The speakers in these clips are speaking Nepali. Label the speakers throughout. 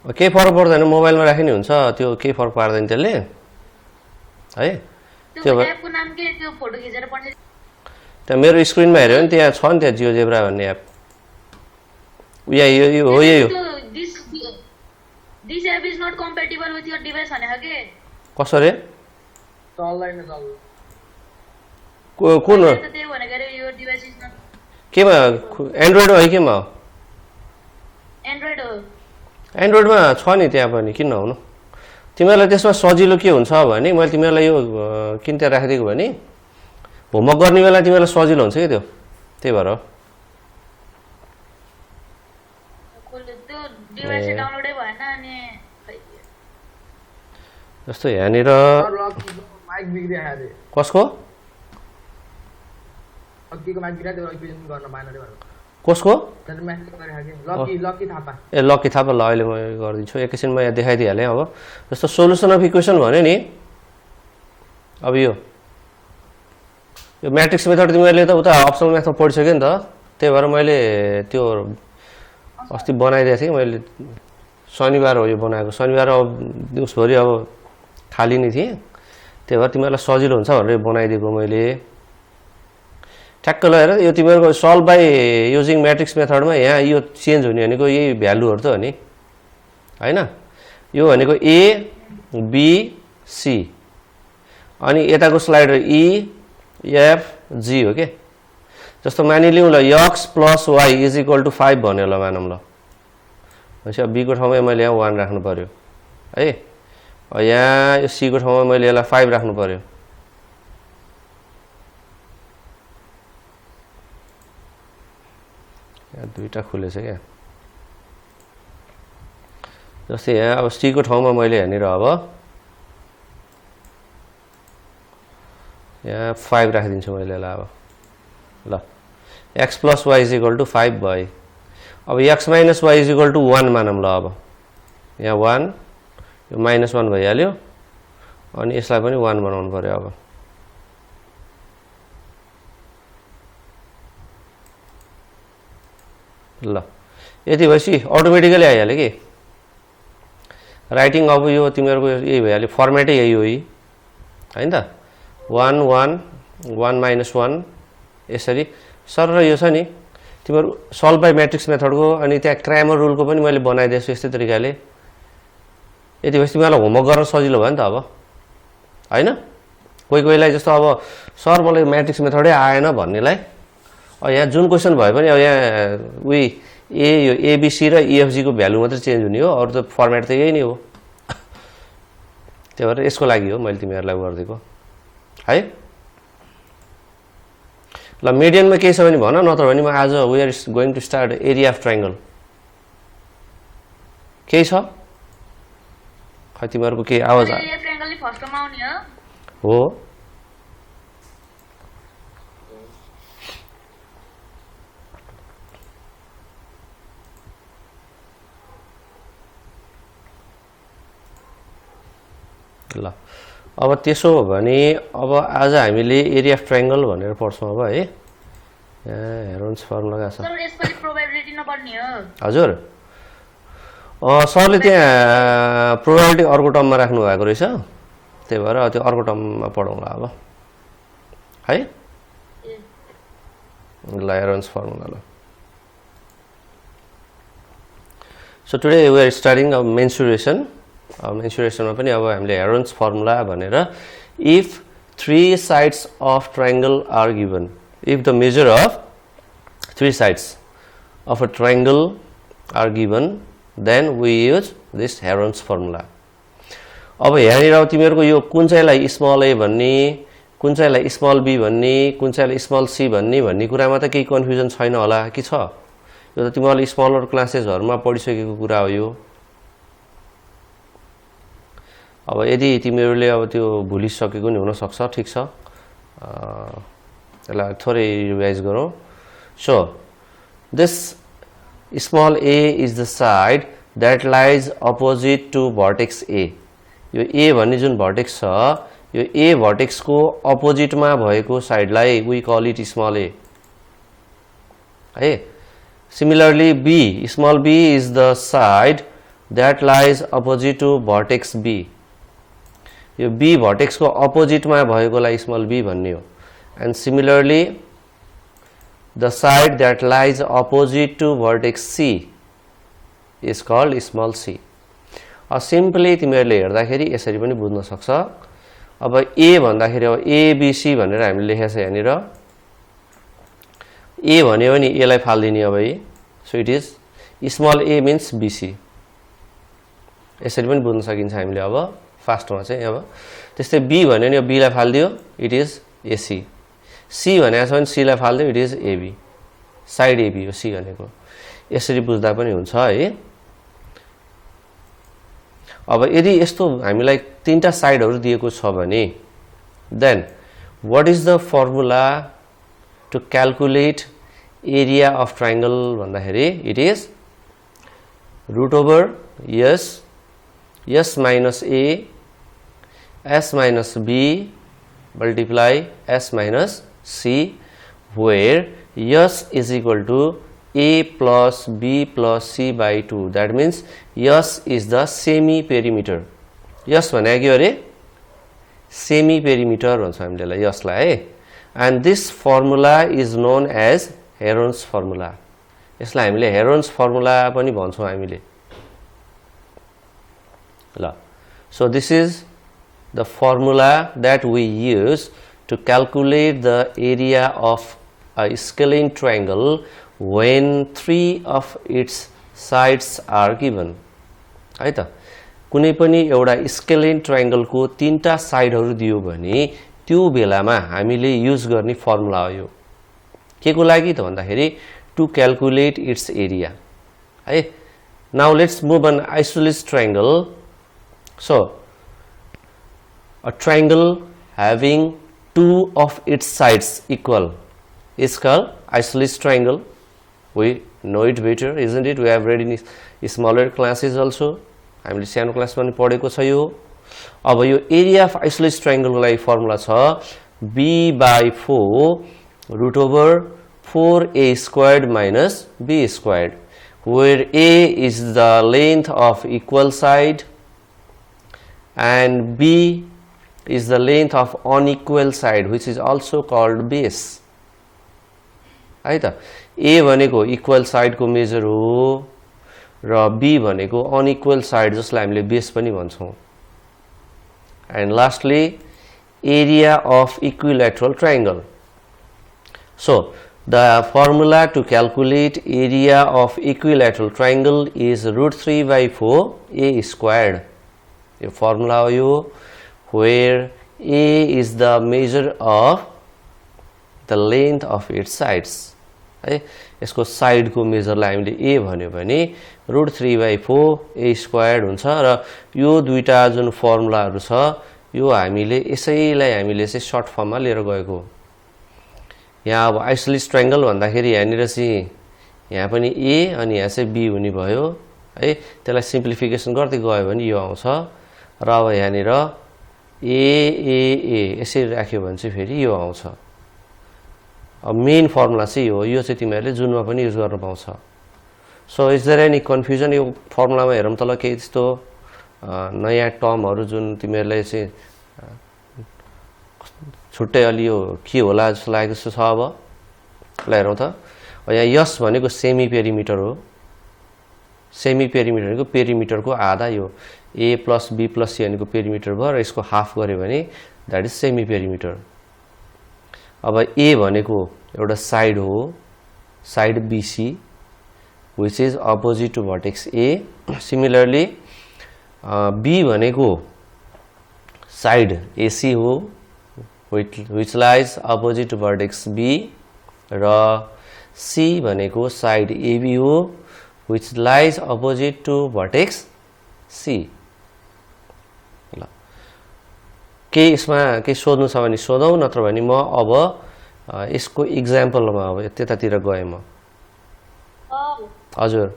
Speaker 1: केही फरक पर्दैन मोबाइलमा राख्ने हुन्छ त्यो केही फरक पार्दैन त्यसले है
Speaker 2: त्यो एपको नाम के त्यो फोटो खिचेर पठाइ
Speaker 1: त्यहाँ मेरो स्क्रिनमा हेऱ्यो भने त्यहाँ छ नि त्यहाँ जियोजेब्रा भन्ने एप यो हो यही हो
Speaker 2: this app is not compatible with your device भनेको के
Speaker 1: कसरी
Speaker 3: चल्दैन
Speaker 1: कुन हो
Speaker 2: त्यही भनेको रे यो डिभाइस इज नट
Speaker 1: केमा एन्ड्रोइड हो कि केमा हो
Speaker 2: एन्ड्रोइड हो
Speaker 1: एन्ड्रोइडमा छ नि त्यहाँ पनि किन नहुनु तिमीहरूलाई त्यसमा सजिलो के हुन्छ भने मैले तिमीहरूलाई यो किन त्यहाँ राखिदिएको भने होमवर्क गर्ने बेला तिमीहरूलाई सजिलो हुन्छ कि त्यो त्यही भएर
Speaker 2: त्यो डिभाइस डाउनलोडै भएन अनि
Speaker 1: जस्तो यहाँनिर
Speaker 3: माइक बिग्रिया अरे
Speaker 1: कसको
Speaker 3: अघिको माइक बिग्रिया त्यो रिप्रेजेन्ट गर्न पाएन रे भनेर
Speaker 1: कसको
Speaker 3: त्यहाँ म्यासेज गरे लकी लकी थापा
Speaker 1: ए लकी थापा ल अहिले म गरिदिन्छु एकैछिन म यहाँ देखाइदिइहालेँ अब जस्तो सोल्युसन अफ इक्वेसन भन्यो नि अब यो म्याट्रिक्स मेथड तिमीहरूले त उता अप्सनल म्याथमा पढिसक्यो नि त त्यही भएर मैले त्यो अस्ति बनाइदिएको थिएँ मैले शनिबार हो यो बनाएको शनिबार अब दिउँसभरि अब खाली नै थिएँ त्यही भएर तिमीहरूलाई सजिलो हुन्छ भनेर बनाइदिएको मैले ठ्याक्क लगाएर यो तिमीहरूको सल्भ बाई युजिङ म्याट्रिक्स मेथडमा यहाँ यो चेन्ज हुने भनेको यही भ्यालुहरू त हो नि होइन यो भनेको ए बी सी अनि यताको स्लाइडर ई एफ जी हो के जस्तो मानिलिउँ ल x plus y is equal to 5 भन्यो ल मानौँ ल भनेपछि अब बीको ठाउँमा मैले यहाँ 1 राख्नु पर्यो है यहाँ यो सीको ठाउँमा मैले यसलाई 5 राख्नु पर्यो यहाँ दुईटा खुलेछ क्या जस्तै यहाँ अब सीको ठाउँमा मैले यहाँनिर अब यहाँ 5 राखिदिन्छु मैले यसलाई अब ल x plus y is equal to 5 भयो अब x minus y is equal to 1 मानौँ ल अब यहाँ 1 यो -1 भइहाल्यो अनि यसलाई पनि 1 बनाउनु पर्यो अब ल यति भएपछि अटोमेटिकली आइहाल्यो कि राइटिङ अब यो तिमीहरूको यही भइहाल्यो फर्मेटै यही हो होइन त 1 1 1 -1 यसरी सर र यो छ नि तिमीहरू सल्भ बाई म्याट्रिक्स मेथडको अनि त्यहाँ क्रामर रुलको पनि मैले बनाइदिएछु यस्तै तरिकाले यति भएपछि तिमीहरूलाई होमवर्क गर्न सजिलो भयो नि त अब होइन कोही कोहीलाई जस्तो अब सर मलाई म्याट्रिक्स मेथडै आएन भन्नेलाई यहाँ जुन क्वेसन भए पनि अब यहाँ उही ए यो एबिसी र इएफजीको भ्यालु मात्रै चेन्ज हुने हो अरू त फर्मेट त यही नै हो त्यही भएर यसको लागि हो मैले तिमीहरूलाई गरिदिएको है ल मिडियनमा केही छ भने भन नत्र भने म आज we are going to start area of triangle केही छ खै तिमीहरूको केही आवाज हो ल अब त्यसो हो भने अब आज हामीले एरिया अफ ट्रायंगल भनेर पढ्छौँ अब है यहाँ हेरोन्स फर्मुला गएको छ
Speaker 2: सर यसपालि प्रोबेबिलिटी नपढ्ने हो
Speaker 1: हजुर सरले त्यहाँ प्रोबेबिलिटी अर्को टर्ममा राख्नु भएको रहेछ त्यही भएर त्यो अर्को टर्ममा पढौँला अब है ल हेरोन्स फर्मुला ल so today we are starting a mensuration मेन्सुरेसनमा पनि अब हामीले हेरोन्स फर्मुला भनेर if 3 sides of triangle are given if the measure of 3 sides of a triangle are given then we use this Heron's formula अब यहाँनिर अब तिमीहरूको यो कुन चाहिँलाई स्मल ए भन्ने कुन चाहिँलाई स्मल बी भन्ने कुन चाहिँलाई स्मल सी भन्ने कुरामा त केही कन्फ्युजन छैन होला कि छ यो त तिमीहरूले स्मलर क्लासेसहरुमा पढिसकेको कुरा हो यो अब यदि तिमीहरूले अब त्यो भुलिसकेको नि हुन सक्छ ठीक छ यसलाई थोरै रिभाइज गरौँ so this small a is the side that lies opposite to vertex a यो ए भन्ने जुन भर्टेक्स छ यो ए भर्टेक्स को अपोजिट मा भएको साइडलाई we call it small a है similarly b small b is the side that lies opposite to vertex B. यो B vertex को opposite मा भएकोलाई small b भन्ने हो. And similarly, the side that lies opposite to vertex C is called small c. Simply तिमीहरुले हेर्दाखेरि यसरी पनि बुझ्न सक्छ. अब A भन्दाखेरि अब ABC भनेर हामीले लेखेको छ यहाँनिर. A भन्यो भने A लाई फाल्दिने अब A. So it is small a means BC. यसरी पनि बुझ्न सकिन्छ हामीले अब फास्टमा चाहिँ अब त्यस्तै B भन्यो नि B लाई फाल्दियो it is AC. C भनेको छ भने C लाई फाल्दियो it is AB. Side AB हो C भनेको. यसरी बुझ्दा पनि हुन्छ है. अब यदि यस्तो हामीलाई तीनटा साइडहरु दिएको छ भने then what is the formula to calculate area of triangle भन्दाखेरि it is root over s minus a s minus b multiply s minus c, where s is equal to a plus b plus c by 2. That means s is the semi perimeter. s भनेको के हो रे? Semi perimeter भन्छ हामीले यसलाई यसलाई है. And this formula is known as Heron's formula. यसलाई हामीले Heron's formula पनि भन्छौं हामीले. ल. So this is the formula that we use to calculate the area of a scalene triangle when 3 of its sides are given. है त. कुनै पनि एउटा स्केलेन ट्रायंगल को तीनटा साइडहरु दियो भने त्यो बेलामा हामीले युज गर्ने फर्मुला हो यो. के को लागि त भन्दाखेरि to calculate its area. है. Now let's move on isosceles triangle. So a triangle having 2 of its sides equal is called isosceles triangle. We know it better, isn't it? We have read in smaller classes also. हामीले सानो क्लासमा पनि पढेको छ यो. अब यो एरिया अफ आइसोलेस ट्रायंगल को लागि फर्मुला छ b/4 root over 4a squared minus b squared, where a is the length of equal side and b is the length of unequal side, which is also called base. है त. a भनेको इक्वल साइड को मेजर हो र b भनेको अनइक्वल साइड जसलाई हामीले बेस पनि भन्छौं. And lastly, area of equilateral triangle. So the formula to calculate area of equilateral triangle is root 3/4 a squared. A formula हो यो, where a is the measure of the length of its sides. है. यसको साइड को मेजरलाई हामीले a भन्यो भने root 3/4 a squared हुन्छ र यो दुईटा जुन फर्मुलाहरु छ यो हामीले यसैलाई हामीले चाहिँ शॉर्ट फर्ममा लिएर गएको. यहाँ अब आइसोलेस ट्रायंगल भन्दाखेरि यहाँनिर चाहिँ यहाँ पनि a अनि यहाँ चाहिँ b हुने भयो है. त्यसलाई सिम्प्लिफिकेसन गर्दै गयो भने यो आउँछ र अब यहाँनिर a यसरी राख्यो भने चाहिँ फेरि यो आउँछ. अब मेन फर्मुला चाहिँ यो चाहिँ तिमीहरुले जुनमा पनि युज गर्न पाउँछ. So is there any confusion? यो फर्मुलामा हेरौँ त ल के त्यस्तो नयाँ टर्महरु जुन तिमीहरुलाई चाहिँ छुट्टै अलि यो के होला जस्तो लागेको छ अब. ल हेरौँ त. यहाँ यस भनेको सेमी पेरिमिटर हो. सेमी पेरिमिटरको पेरिमिटरको आधा यो a plus b plus c भनेको पेरिमिटर भयो र यसको हाफ गर्यो भने दैट इज सेमी पेरिमिटर. अब a भनेको एउटा साइड हो, side BC, which is opposite to vertex A. Similarly, B भनेको साइड AC हो, which lies opposite to vertex B, र C भनेको साइड AB हो, which lies opposite to vertex C. ल के यसमा के सोध्नु छ भने सोधौ, नत्र भने म अब यसको एक्जाम्पलमा अब त्यतातिर गए म. हजुर.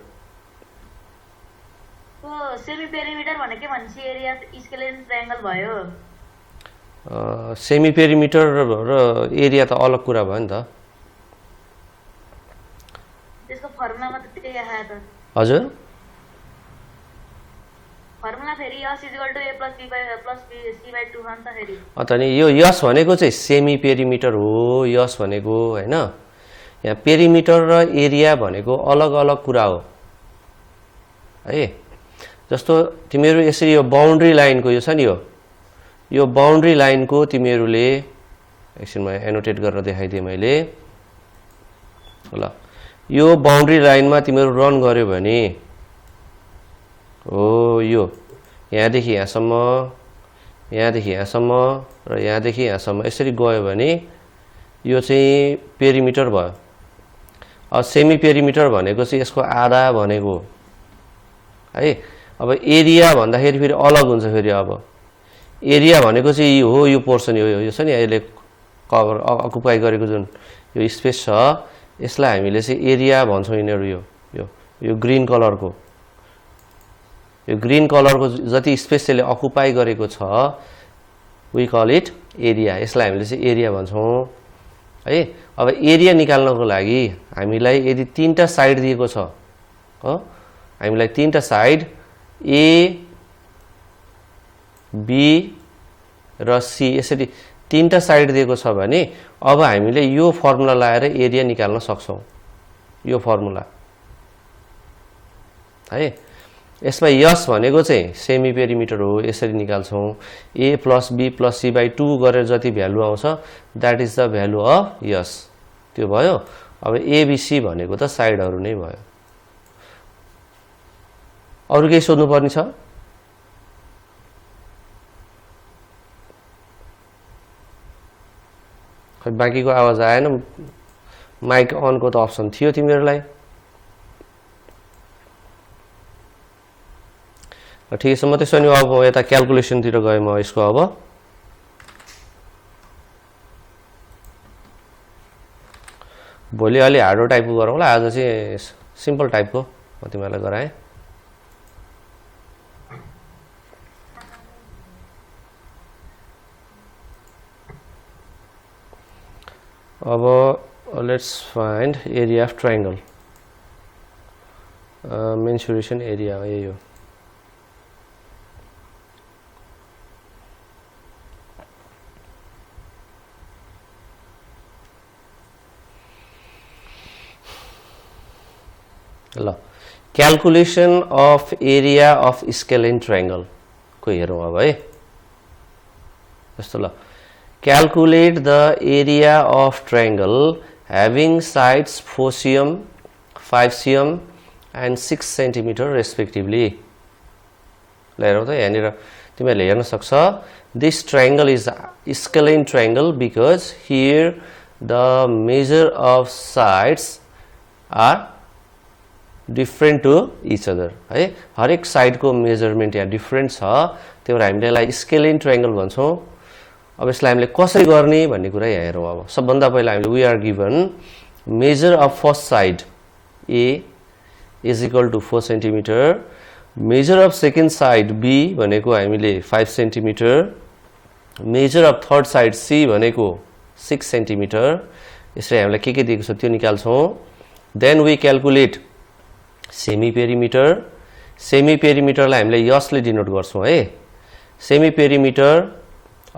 Speaker 2: सेमी पेरिमिटर भने के भन्छ? एरिया स्केलेन ट्रायंगल भयो.
Speaker 1: सेमी पेरिमिटर र एरिया त अलग कुरा भयो नि त.
Speaker 2: त्यसको फर्मुलामा त त्यही आयो त.
Speaker 1: हजुर.
Speaker 2: फर्मुला फेरि s equal to a plus b c by 2 हो नि त फेरि
Speaker 1: अनि यो यस भनेको चाहिँ सेमी पेरिमिटर हो यस भनेको हैन यहाँ पेरिमिटर र एरिया भनेको अलग अलग कुरा हो है जस्तो तिमीहरू यसरी यो बाउन्ड्री लाइनको यो छ नि यो बाउन्ड्री लाइनको तिमीहरूले एकछिनमा एनोटेट गरेर देखाइदिए मैले ल यो बाउन्ड्री लाइनमा तिमीहरू रन गर्यो भने हो यो यहाँदेखि यहाँसम्म र यहाँदेखि यहाँसम्म यसरी गयो भने यो चाहिँ पेरिमिटर भयो अब सेमी पेरिमिटर भनेको चाहिँ यसको आधा भनेको है अब एरिया भन्दाखेरि फेरि अलग हुन्छ फेरि अब एरिया भनेको चाहिँ यो पोर्सन यो छ नि अहिले कभर अकुपाई गरेको जुन यो स्पेस छ यसलाई हामीले चाहिँ एरिया भन्छौँ यिनीहरू यो ग्रीन कलरको जति स्पेस यसले अकुपाई गरेको छ वी कल इट एरिया यसलाई हामीले चाहिँ एरिया भन्छौँ है अब एरिया निकाल्नको लागि हामीलाई यदि तीनटा साइड दिएको छ हो हामीलाई तीनटा साइड ए बी र सी यसरी तीनटा साइड दिएको छ भने अब हामीले यो फर्मुला लगाएर एरिया निकाल्न सक्छौं यो फर्मुला है यसमा यस भनेको चाहिँ सेमी पेरिमिटर हो यसरी निकाल्छौं a + b + c / 2 गरेर जति भ्यालु आउँछ that is the value of s त्यो भयो अब a b c भनेको त साइडहरु नै भयो अरु केही सोध्नु पर्ने छ खै बाँकीको आवाज आएन माइक अन को त अप्सन थियो तिमीहरुलाई ठीक छ म त्यसो भने अब यता क्याल्कुलेसन तिर गए म यसको अब भोलि अलि हार्डो टाइपको गरौँला आज चाहिँ सिम्पल टाइपको म तिमीहरुलाई गराए अब let's find area of triangle mensuration area यही हो Calculation of area of scalene triangle को हेरौं अब है जस्तो ल calculate the area of triangle having sides 4 cm 5 cm and 6 cm respectively ल हेरौं त यहाँनिर तिमीले हेर्न सक्छ this triangle is scalene triangle because here the measure of sides are different to each other है हरेक साइड को मेजरमेन्ट यहाँ डिफरेंट छ त्यही भएर हामीले यसलाई स्केलिन ट्रायंगल भन्छौं अब यसलाई हामीले कसरी गर्ने भन्ने कुरा यहाँ हेरौं अब सबभन्दा पहिला हामीले we are given measure of first side a is equal to 4 centimetre measure of second side b भनेको हामीले 5 centimetre measure of third side c भनेको 6 सेन्टिमिटर यसरी हामीलाई के दिएको छ त्यो निकाल्छौं then we calculate semi perimeter लाई हामीले यसले डिनोट गर्छौं है semi perimeter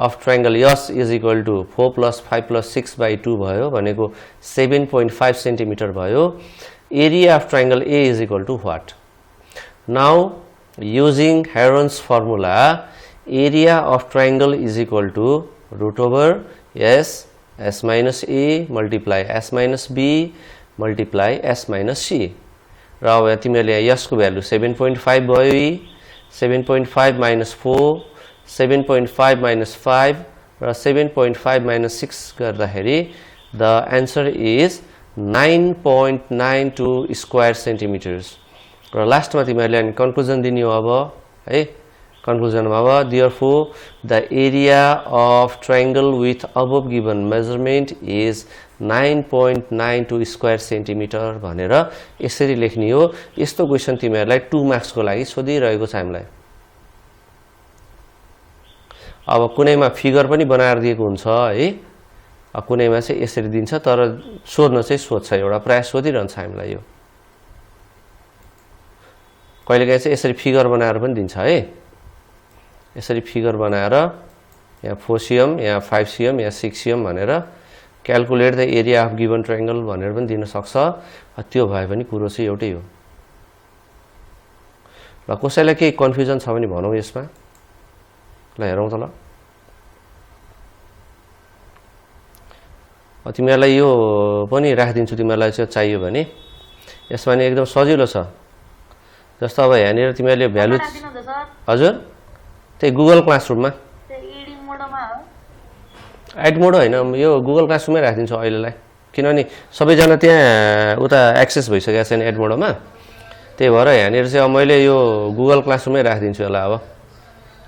Speaker 1: of triangle s is equal to 4 + 5 + 6 / 2 भयो भनेको 7.5 सेन्टिमिटर भयो area of triangle A is equal to what now using Heron's formula area of triangle is equal to √s - a * s - b * s - c र अब तिमीले यसको भ्यालु 7.5 भयो 7.5 - 4 7.5 - 5 र 7.5 - 6 गर्दाखेरि द आन्सर इज 9.92 स्क्वायर सेन्टिमिटर्स र लास्टमा तिमीले अनि कन्क्लुजन दिने हो अब है कन्क्लुजनमा अब therefore the area of triangle with above given measurement is 9.92 square centimetre भनेर यसरी लेख्ने हो यस्तो क्वेशन तिमीहरुलाई 2 मार्क्स को लागि सोधिरहेको छ हामीलाई अब कुनैमा फिगर पनि बनाएर दिएको हुन्छ है कुनैमा चाहिँ यसरी दिन्छ तर सोध्न चाहिँ सोध्छ एउटा प्राय सोधिरहन्छ हामीलाई यो कहिलेकाहीँ चाहिँ यसरी फिगर बनाएर पनि दिन्छ है यसरी फिगर बनाएर यहाँ 4 cm यहाँ 5 cm यहाँ 6 cm भनेर calculate the area of given triangle भनेर पनि दिन सक्छ त्यो भए पनि कुरो चाहिँ एउटै हो ल कसैलाई केही कन्फ्युजन छ भने भनौँ यसमा ल हेरौँ त ल तिमीहरूलाई यो पनि राखिदिन्छु तिमीहरूलाई चाहिँ चाहियो भने यसमा नि एकदम सजिलो छ जस्तो अब यहाँनिर तिमीहरूले भ्यालु हजुर त्यही गुगल क्लासरुममा एड मोड होइन यो गुगल क्लासरुममै राखिदिन्छु अहिलेलाई किनभने सबैजना त्यहाँ उता एक्सेस भइसकेको छैन एड मोडमा त्यही भएर यहाँनिर चाहिँ अब मैले यो गुगल क्लासरुममै राखिदिन्छु यसलाई अब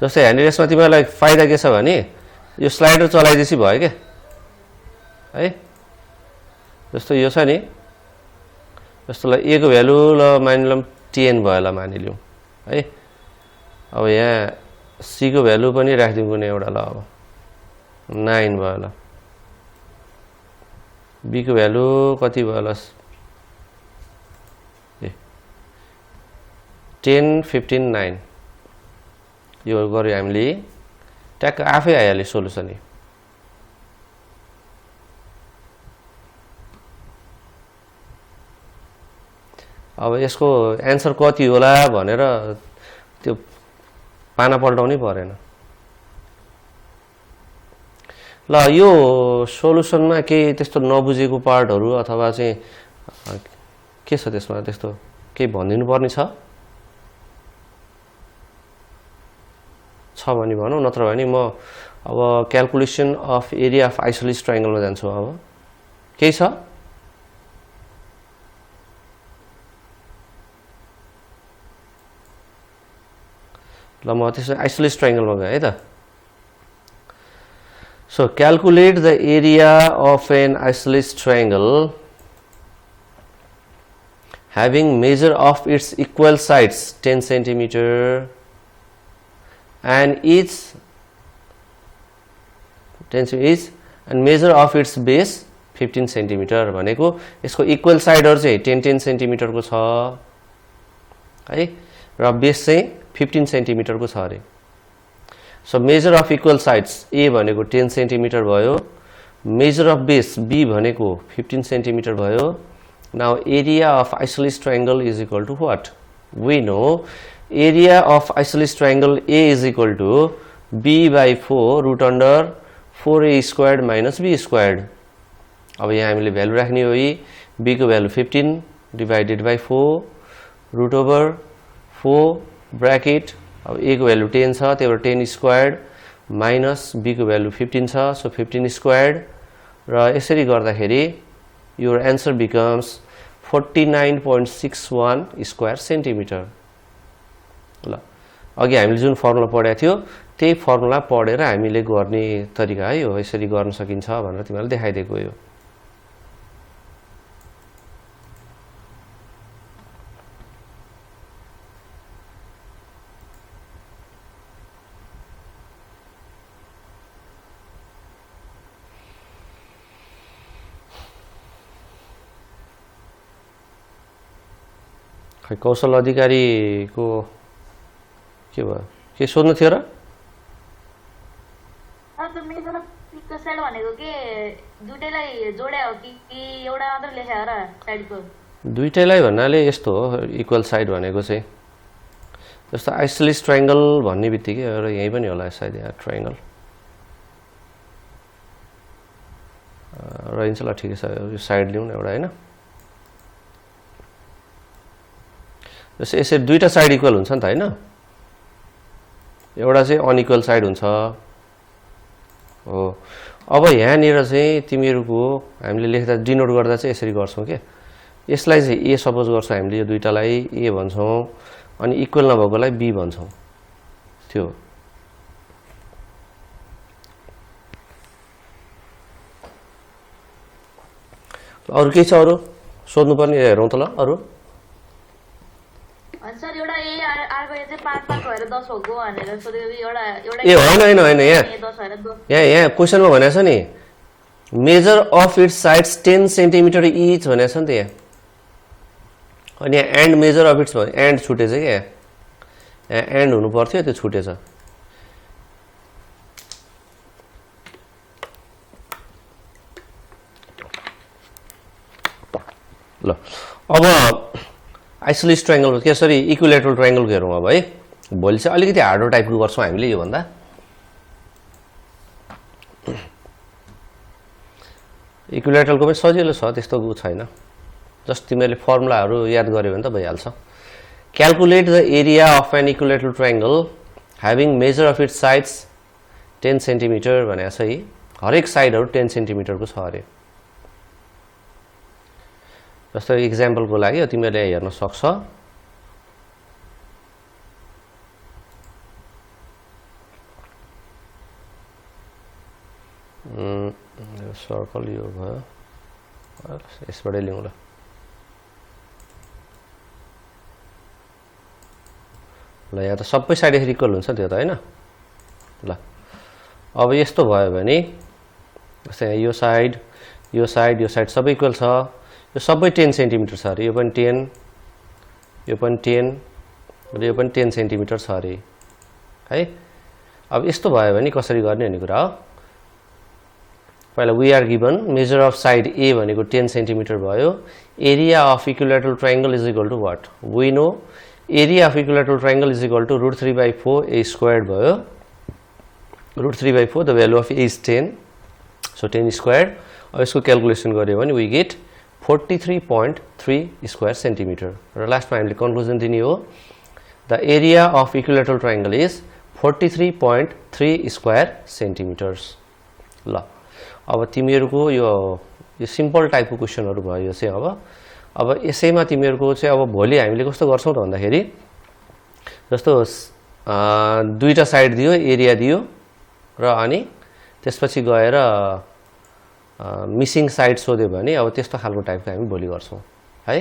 Speaker 1: जस्तै यहाँनिर यसमा तिमीहरूलाई फाइदा के छ भने यो स्लाइडर चलाइदिएपछि भयो क्या है जस्तो यो छ नि जस्तो ल a को भ्यालु ल मानिलौँ 10 भयो ल मानिलिउँ है अब यहाँ c को भ्यालु पनि राखिदिउँ कुनै एउटा ल अब 9 भयो ल b को भ्यालु कति भयो ल 10 15 9 यो गर्यो हामीले ट्याक्क आफै आइहाल्यो सोलुसन अब यसको एन्सर कति होला भनेर त्यो पाना पल्टाउनै परेन ल यो सोलुसनमा केही त्यस्तो नबुझेको पार्टहरु अथवा चाहिँ के छ त्यसमा त्यस्तो केही भनिदिनु पर्ने छ भने भनौं नत्र भने म अब calculation of area of isosceles ट्रायंगलमा जान्छु अब केही छ ल म त्यसै आइसोलेस ट्रायंगलमा गए है त So calculate the area of an isosceles triangle having measure of its equal sides 10 centimeter and each and measure of its base 15 centimeter भनेको यसको इक्वल साइडहरु चाहिँ 10 सेन्टिमिटर को छ है र बेस चाहिँ 15 सेन्टिमिटर को छ अरे So measure of equal sides A भनेको 10 सेन्टिमिटर भयो measure of base B भनेको 15 सेन्टिमिटर भयो now area of isosceles triangle is equal to what we know area of isosceles triangle A is equal to B by 4 root under 4A squared minus B squared अब यहाँ हामीले भ्यालु राख्ने हो यी B को value 15 divided by 4 root over 4 bracket अब a को भ्यालु 10 छ त्यही भएर 10 स्क्वायर्ड माइनस b को भ्यालु 15 छ सो 15 स्क्वायर्ड र यसरी गर्दाखेरि your answer becomes 49.61 square centimetre ल अघि हामीले जुन फर्मुला पढेको थियो त्यही फर्मुला पढेर हामीले गर्ने तरिका है हो यसरी गर्न सकिन्छ भनेर तिमीलाई देखाइदिएको यो कौशल अधिकारी को के भयो के सोध्नु थियो र
Speaker 2: तो मेरो पिकको साइड भनेको के दुईटैलाई जोड्या हो कि एउटा मात्र लेख्या हो र साइडको
Speaker 1: दुईटैलाई भन्नाले यस्तो हो इक्वल साइड भनेको चाहिँ जस्तो आइसोलेस ट्रायंगल भन्ने बित्तिकै र यही पनि होला सायद यहाँ ट्रायंगल रहन्छ ल ठिकै छ यो साइड लिउँ न एउटा हैन जस्तै यसरी दुईटा साइड इक्वल हुन्छ नि त हैन एउटा चाहिँ अनइक्वल साइड हुन्छ हो अब यहाँ निर चाहिँ तिमीहरुको हामीले लेख्दा डिनोट गर्दा चाहिँ यसरी गर्छौं के यसलाई चाहिँ a सपोज गर्छौं हामीले यो दुईटालाई a भन्छौं अनि इक्वल नभएकोलाई b भन्छौं त्यो अरु के छ अरु सोध्नु पर्ने हेरौं त ल अरु
Speaker 2: सर एउटा ए आको चाहिँ 5 5 भएर 10 होको भनेर सोधेको एउटा एउटा
Speaker 1: ए हैन यहाँ क्वेशनमा भनेको छ नि major of its sides 10 centimetre each भनेको छ नि त यहाँ अनि यहाँ एन्ड मेजर अफ इट्स भयो एन्ड छुटेछ क्या यहाँ एन्ड हुनु पर्थ्यो त्यो छुटेछ ल अब आइसोलेस ट्रायंगल के सरी इक्विलेटरल ट्रायंगल हेरौँ अब है भोलि चाहिँ अलिकति हार्डर टाइपको गर्छौँ हामीले यो भन्दा इक्विलेटरलको पनि सजिलो छ त्यस्तो छैन जस्ट तिमीले फर्मुलाहरू याद गर्यो भने त भइहाल्छ calculate the area of an equilateral triangle having measure of its sides 10 centimetre भनेको छ है हरेक साइडहरू 10 सेन्टिमिटरको छ अरे जस्तो इक्जाम्पलको लागि तिमीले हेर्न सक्छ सर्कल यो भयो यसबाटै लिउँ ल ल यहाँ त सबै साइड इक्वल हुन्छ त्यो त हैन ल अब यस्तो भयो भने जस्तै यो साइड यो साइड यो साइड सबै इक्वल छ यो सबै 10 सेन्टिमिटर छ अरे यो पनि 10 यो पनि 10 र यो पनि 10 सेन्टिमिटर छ अरे है अब यस्तो भयो भने कसरी गर्ने भन्ने कुरा हो पहिला we are given measure of side a भनेको 10 सेन्टिमिटर भयो area of equilateral triangle is equal to what we know area of equilateral triangle is equal to √3/4 a squared भयो √3/4 the value of a is 10 so 10 squared अब यसको क्याल्कुलेसन गर्यो भने वी गेट 43.3 स्क्वायर सेन्टिमिटर र लास्टमा हामीले कन्क्लुजन दिने हो the area of equilateral triangle is 43.3 square सेन्टिमिटर्स ल अब तिमीहरुको यो सिम्पल टाइपको क्वेशनहरु भयो यो चाहिँ अब यसैमा तिमीहरुको चाहिँ अब भोलि हामीले कस्तो गर्छौं त भन्दाखेरि जस्तो दुईटा साइड दियो एरिया दियो र अनि त्यसपछि गएर मिसिङ साइड सोध्यो भने अब त्यस्तो खालको टाइपको हामी भोलि गर्छौं है